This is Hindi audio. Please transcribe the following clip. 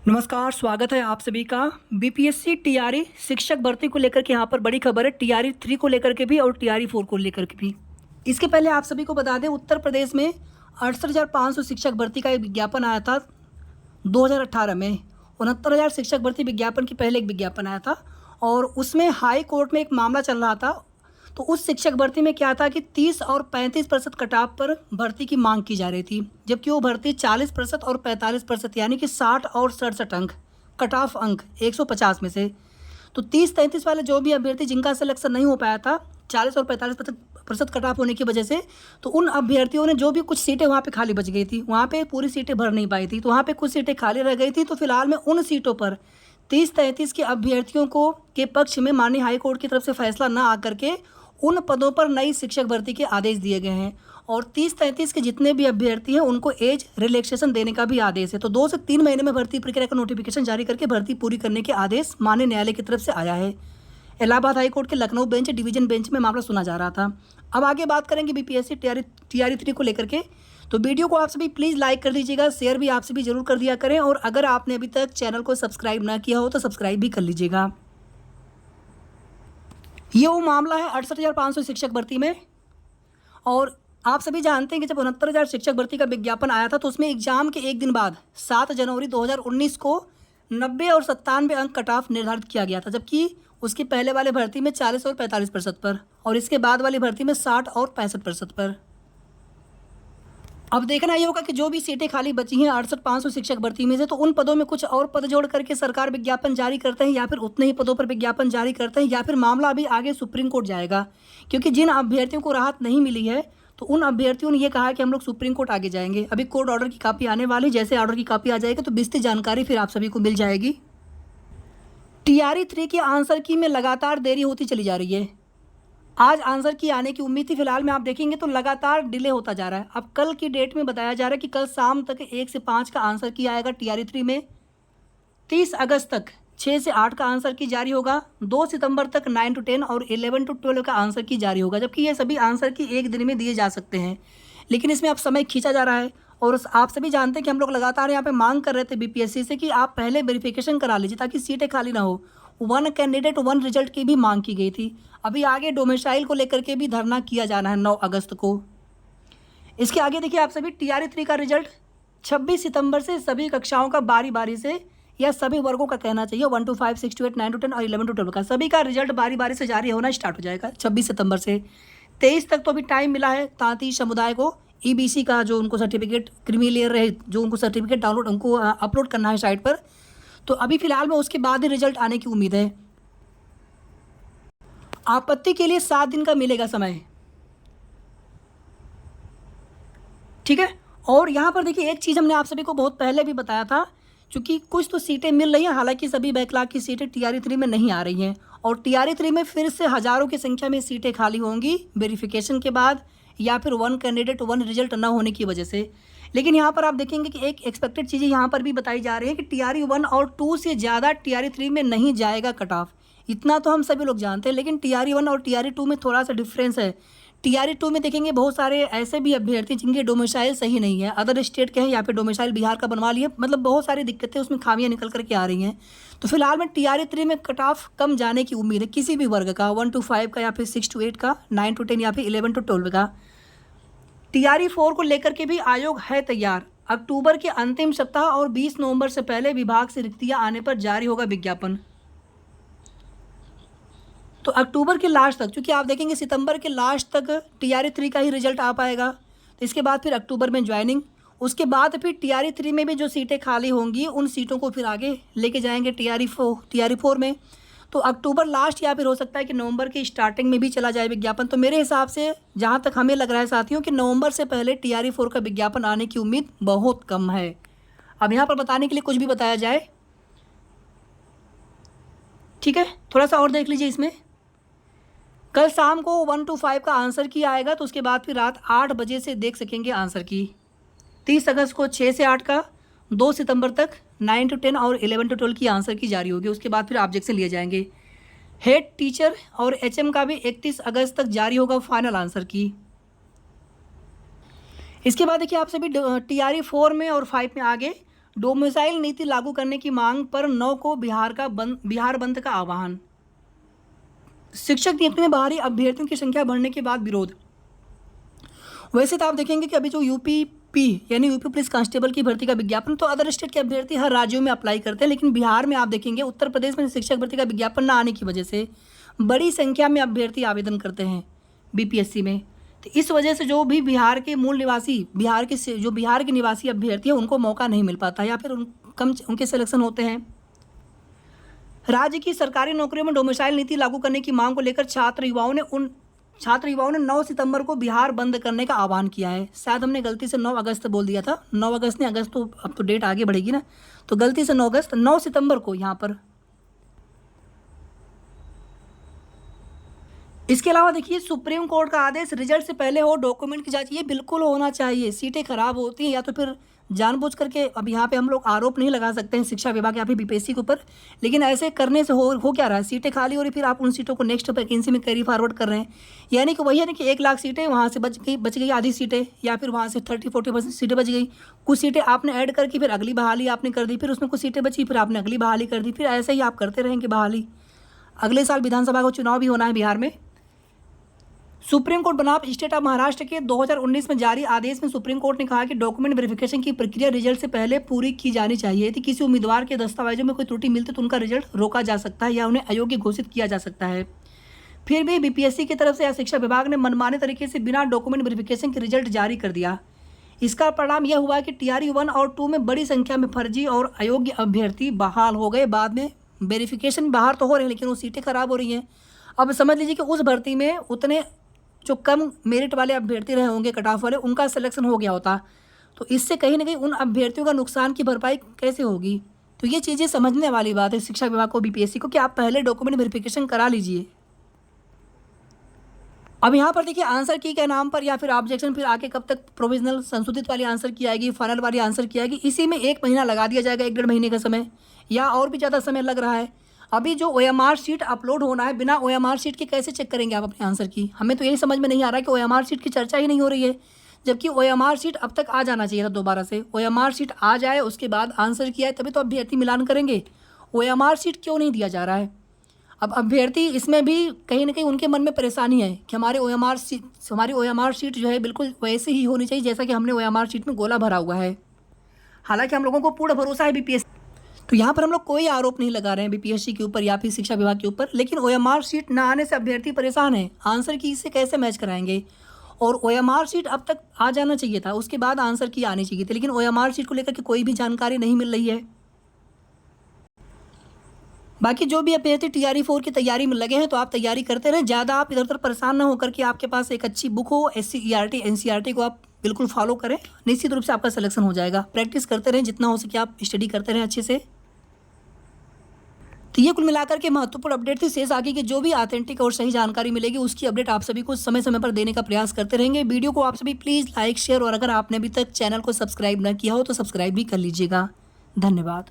नमस्कार, स्वागत है आप सभी का। बीपीएससी टीआरई शिक्षक भर्ती को लेकर के यहाँ पर बड़ी खबर है, टीआरई 3 को लेकर के भी और टीआरई 4 को लेकर के भी। इसके पहले आप सभी को बता दें, उत्तर प्रदेश में 68,500 शिक्षक भर्ती का एक विज्ञापन आया था 2018 में। 69,000 शिक्षक भर्ती विज्ञापन की पहले एक विज्ञापन आया था और उसमें हाई कोर्ट में एक मामला चल रहा था। तो उस शिक्षक भर्ती में क्या था कि 30 और 35% कटाव पर भर्ती की मांग की जा रही थी, जबकि वो भर्ती 40% और 45% यानी कि 60 और 67 अंक कट ऑफ अंक 150 में से। तो 30-33 वाले जो भी अभ्यर्थी जिनका सिलेक्शन नहीं हो पाया था 40 और 45% कट ऑफ होने की वजह से, तो उन अभ्यर्थियों ने जो भी कुछ सीटें वहाँ पे खाली बच गई थी, वहाँ पे पूरी सीटें भर नहीं पाई थी, तो वहाँ पे कुछ सीटें खाली रह गई थी। तो फिलहाल में उन सीटों पर 30-33 के अभ्यर्थियों को के पक्ष में माननीय हाईकोर्ट की तरफ से फैसला न आकर के उन पदों पर नई शिक्षक भर्ती के आदेश दिए गए हैं और 30-33 के जितने भी अभ्यर्थी हैं उनको एज रिलैक्सेशन देने का भी आदेश है। तो 2 से 3 महीने में भर्ती प्रक्रिया का नोटिफिकेशन जारी करके भर्ती पूरी करने के आदेश माननीय न्यायालय की तरफ से आया है। इलाहाबाद हाईकोर्ट के लखनऊ बेंच डिवीजन बेंच में मामला सुना जा रहा था। अब आगे बात करेंगे बीपीएससी टीआरई 3 को लेकर के। तो वीडियो को आप सभी प्लीज़ लाइक कर दीजिएगा, शेयर भी आप सभी जरूर कर दिया करें और अगर आपने अभी तक चैनल को सब्सक्राइब ना किया हो तो सब्सक्राइब भी कर लीजिएगा। ये वो मामला है 68,500 शिक्षक भर्ती में। और आप सभी जानते हैं कि जब 69,000 शिक्षक भर्ती का विज्ञापन आया था तो उसमें एग्जाम के एक दिन बाद 7 जनवरी 2019 को 90 और 97 अंक कट ऑफ निर्धारित किया गया था, जबकि उसकी पहले वाले भर्ती में 40 और 45% पर और इसके बाद वाली भर्ती में 60 और 65% पर। अब देखना ये होगा कि जो भी सीटें खाली बची हैं 68,500 शिक्षक भर्ती में से, तो उन पदों में कुछ और पद जोड़ करके सरकार विज्ञापन जारी करते हैं या फिर उतने ही पदों पर विज्ञापन जारी करते हैं या फिर मामला अभी आगे सुप्रीम कोर्ट जाएगा। क्योंकि जिन अभ्यर्थियों को राहत नहीं मिली है तो उन अभ्यर्थियों ने ये कहा है कि हम लोग सुप्रीम कोर्ट आगे जाएंगे। अभी कोर्ट ऑर्डर की कॉपी आने वाली, जैसे ऑर्डर की कॉपी आ जाएगी तो विस्तृत जानकारी फिर आप सभी को मिल जाएगी। टीआरई 3 के आंसर की में लगातार देरी होती चली जा रही है। आज आंसर की आने की उम्मीद थी, फिलहाल में आप देखेंगे तो लगातार डिले होता जा रहा है। अब कल की डेट में बताया जा रहा है कि कल शाम तक 1 से 5 का आंसर की आएगा टीआरई 3 में। 30 अगस्त तक 6 से 8 का आंसर की जारी होगा। 2 सितंबर तक 9 to 10 और 11 to 12 का आंसर की जारी होगा, जबकि ये सभी आंसर की एक दिन में दिए जा सकते हैं, लेकिन इसमें अब समय खींचा जा रहा है। और आप सभी जानते हैं कि हम लोग लगातार यहाँ पे मांग कर रहे थे बीपीएससी से कि आप पहले वेरिफिकेशन करा लीजिए ताकि सीटें खाली ना हो। 1 कैंडिडेट 1 रिजल्ट की भी मांग की गई थी। अभी आगे डोमिसाइल को लेकर के भी धरना किया जाना है 9 अगस्त को। इसके आगे देखिए आप सभी, टीआरई 3 का रिजल्ट 26 सितंबर से सभी कक्षाओं का बारी बारी से, या सभी वर्गों का कहना चाहिए, 1 to 5, 6 to 8, 9 to 10 और 11 to 12 का सभी का रिजल्ट बारी बारी से जारी होना स्टार्ट हो जाएगा 26 सितंबर से। 23 तक तो अभी टाइम मिला है तांती समुदाय को ईबीसी का, जो उनको सर्टिफिकेट क्रीमी लेयर रहे, जो उनको सर्टिफिकेट डाउनलोड उनको अपलोड करना है साइट पर। तो अभी फिलहाल में उसके बाद ही रिजल्ट आने की उम्मीद है। आपत्ति के लिए 7 दिन का मिलेगा समय, ठीक है। और यहाँ पर देखिए एक चीज़ हमने आप सभी को बहुत पहले भी बताया था, क्योंकि कुछ तो सीटें मिल रही हैं, हालांकि सभी बैकलॉग की सीटें टीआरई 3 में नहीं आ रही हैं और टीआरई 3 में फिर से हज़ारों की संख्या में सीटें खाली होंगी वेरिफिकेशन के बाद या फिर 1 कैंडिडेट 1 रिजल्ट ना होने की वजह से। लेकिन यहाँ पर आप देखेंगे कि एक एक्सपेक्टेड चीज़ें यहाँ पर भी बताई जा रही है कि टीआरई 1 और 2 से ज़्यादा टीआरई 3 में नहीं जाएगा कट ऑफ, इतना तो हम सभी लोग जानते हैं। लेकिन टीआरई 1 और टीआरई 2 में थोड़ा सा डिफरेंस है। टीआरई 2 में देखेंगे बहुत सारे ऐसे भी अभ्यर्थी जिनके डोमिसाइल सही नहीं है, अदर स्टेट के हैं या फिर डोमिसाइल बिहार का बनवा लिए, मतलब बहुत सारी दिक्कतें उसमें खामियां निकल करके आ रही हैं। तो फिलहाल में टीआरई 3 में कट ऑफ कम जाने की उम्मीद है, किसी भी वर्ग का, 1 to 5 का या फिर 6 to 8 का, 9 to 10 या फिर 11 to 12 का। टीआरई 4 को लेकर के भी आयोग है तैयार। अक्टूबर के अंतिम सप्ताह और 20 नवंबर से पहले विभाग से रिक्तियां आने पर जारी होगा विज्ञापन। तो अक्टूबर के लास्ट तक, क्योंकि आप देखेंगे सितंबर के लास्ट तक टीआरई 3 का ही रिजल्ट आ पाएगा, तो इसके बाद फिर अक्टूबर में ज्वाइनिंग, उसके बाद फिर टीआरई 3 में भी जो सीटें खाली होंगी उन सीटों को फिर आगे लेके जाएंगे टीआरई 4 में। तो अक्टूबर लास्ट या फिर हो सकता है कि नवंबर की स्टार्टिंग में भी चला जाए विज्ञापन। तो मेरे हिसाब से जहाँ तक हमें लग रहा है साथियों कि नवंबर से पहले टीआरई 4 का विज्ञापन आने की उम्मीद बहुत कम है। अब यहाँ पर बताने के लिए कुछ भी बताया जाए, ठीक है, थोड़ा सा और देख लीजिए इसमें। कल शाम को 1 to 5 का आंसर की आएगा, तो उसके बाद फिर रात 8 बजे से देख सकेंगे आंसर की। 30 अगस्त को 6 से 8 का, 2 सितंबर तक 9 to 10 और 11 to 12 की आंसर की जारी होगी, उसके बाद फिर ऑब्जेक्शन लिए जाएंगे। हेड टीचर और एचएम का भी 31 अगस्त तक जारी होगा फाइनल आंसर की। इसके बाद देखिए आप सभी टीआरई 4 में और 5 में आगे डोमिसाइल नीति लागू करने की मांग पर 9 को बिहार बंद का आह्वान। शिक्षक नियुक्ति में बाहरी अभ्यर्थियों की संख्या बढ़ने के बाद विरोध। वैसे तो आप देखेंगे कि अभी जो यूपी यानी यूपी पुलिस कांस्टेबल की भर्ती का विज्ञापन तो अदर स्टेट के अभ्यर्थी हर राज्यों में अप्लाई करते हैं, लेकिन बिहार में आप देखेंगे उत्तर प्रदेश में शिक्षक भर्ती का विज्ञापन न आने की वजह से बड़ी संख्या में अभ्यर्थी आवेदन करते हैं बीपीएससी में। तो इस वजह से जो भी बिहार के मूल निवासी बिहार के निवासी अभ्यर्थी हैं उनको मौका नहीं मिल पाता या फिर उनके सिलेक्शन होते हैं। राज्य की सरकारी नौकरियों में डोमिसाइल नीति लागू करने की मांग को लेकर छात्र युवाओं ने 9 सितंबर को बिहार बंद करने का आह्वान किया है। शायद हमने गलती से 9 अगस्त बोल दिया था, 9 अगस्त नहीं, अगस्त तो अब तो डेट आगे बढ़ेगी ना, तो गलती से 9 अगस्त, 9 सितंबर को यहाँ पर। इसके अलावा देखिए सुप्रीम कोर्ट का आदेश, रिजल्ट से पहले हो डॉक्यूमेंट की जांच, ये बिल्कुल होना चाहिए। सीटें खराब होती हैं या तो फिर जानबूझ करके, अब यहाँ पे हम लोग आरोप नहीं लगा सकते हैं शिक्षा विभाग या फिर बीपीएससी के ऊपर, लेकिन ऐसे करने से हो क्या रहा है, सीटें खाली हो रही, फिर आप उन सीटों को नेक्स्ट वैकेंसी में कैरी फॉरवर्ड कर रहे हैं। यानी कि वही है ना कि 1 लाख सीटें वहाँ से बच गई आधी सीटें, या फिर वहाँ से 30-40% सीटें बच गई। कुछ सीटें आपने ऐड करके फिर अगली बहाली आपने कर दी, फिर उसमें कुछ सीटें बची, फिर आपने अगली बहाली कर दी, फिर ऐसे ही आप करते रहेंगे बहाली। अगले साल विधानसभा का चुनाव भी होना है बिहार में। सुप्रीम कोर्ट बनाम स्टेट ऑफ महाराष्ट्र के 2019 में जारी आदेश में सुप्रीम कोर्ट ने कहा कि डॉक्यूमेंट वेरिफिकेशन की प्रक्रिया रिजल्ट से पहले पूरी की जानी चाहिए। यदि किसी उम्मीदवार के दस्तावेजों में कोई त्रुटि मिलती तो उनका रिजल्ट रोका जा सकता है या उन्हें अयोग्य घोषित किया जा सकता है। फिर भी बीपीएससी की तरफ से या शिक्षा विभाग ने मनमाने तरीके से बिना डॉक्यूमेंट वेरिफिकेशन के रिजल्ट जारी कर दिया। इसका परिणाम यह हुआ कि TRU 1 और 2 में बड़ी संख्या में फर्जी और अयोग्य अभ्यर्थी बहाल हो गए। बाद में वेरिफिकेशन बाहर तो हो रहे हैं लेकिन वो सीटें खराब हो रही हैं। अब समझ लीजिए कि उस भर्ती में उतने जो कम मेरिट वाले अभ्यर्थी रहे होंगे, कट ऑफ वाले, उनका सिलेक्शन हो गया होता, तो इससे कहीं ना कहीं उन अभ्यर्थियों का नुकसान की भरपाई कैसे होगी। तो ये चीज़ें समझने वाली बात है शिक्षा विभाग को, बीपीएससी को, कि आप पहले डॉक्यूमेंट वेरिफिकेशन करा लीजिए। अब यहाँ पर देखिए आंसर की के नाम पर या फिर ऑब्जेक्शन, फिर आके कब तक प्रोविजनल संशोधित वाली आंसर की आएगी, फाइनल वाली आंसर की आएगी, इसी में 1 महीना लगा दिया जाएगा, 1-1.5 महीने का समय, या और भी ज़्यादा समय लग रहा है। अभी जो OMR शीट अपलोड होना है, बिना OMR शीट के कैसे चेक करेंगे आप अपने आंसर की। हमें तो यही समझ में नहीं आ रहा है कि OMR शीट की चर्चा ही नहीं हो रही है, जबकि OMR शीट अब तक आ जाना चाहिए था दोबारा से। OMR शीट आ जाए, उसके बाद आंसर किया है, तभी तो अभ्यर्थी मिलान करेंगे। OMR शीट क्यों नहीं दिया जा रहा है। अब अभ्यर्थी इसमें भी कहीं ना कहीं उनके मन में परेशानी है कि हमारी OMR शीट जो है बिल्कुल वैसे ही होनी चाहिए जैसा कि हमने OMR शीट में गोला भरा हुआ है। हालांकि हम लोगों को पूर्ण भरोसा है बीपीएससी, तो यहाँ पर हम लोग कोई आरोप नहीं लगा रहे हैं बीपीएससी के ऊपर या फिर शिक्षा विभाग के ऊपर, लेकिन OMR शीट ना आने से अभ्यर्थी परेशान है। आंसर की इससे कैसे मैच कराएंगे, और OMR शीट अब तक आ जाना चाहिए था, उसके बाद आंसर की आनी चाहिए थी, लेकिन OMR शीट को लेकर के कोई भी जानकारी नहीं मिल रही है। बाकी जो भी अभ्यर्थी TRE 4 की तैयारी में लगे हैं तो आप तैयारी करते रहें, ज़्यादा आप इधर उधर परेशान ना होकर के आपके पास एक अच्छी बुक हो, SC, NCERT को आप बिल्कुल फॉलो करें, निश्चित रूप से आपका सिलेक्शन हो जाएगा। प्रैक्टिस करते रहें, जितना हो सके आप स्टडी करते रहें अच्छे से। तो ये कुल मिलाकर के महत्वपूर्ण अपडेट थी। शेष आगे की जो भी ऑथेंटिक और सही जानकारी मिलेगी उसकी अपडेट आप सभी को समय समय पर देने का प्रयास करते रहेंगे। वीडियो को आप सभी प्लीज़ लाइक, शेयर, और अगर आपने अभी तक चैनल को सब्सक्राइब न किया हो तो सब्सक्राइब भी कर लीजिएगा। धन्यवाद।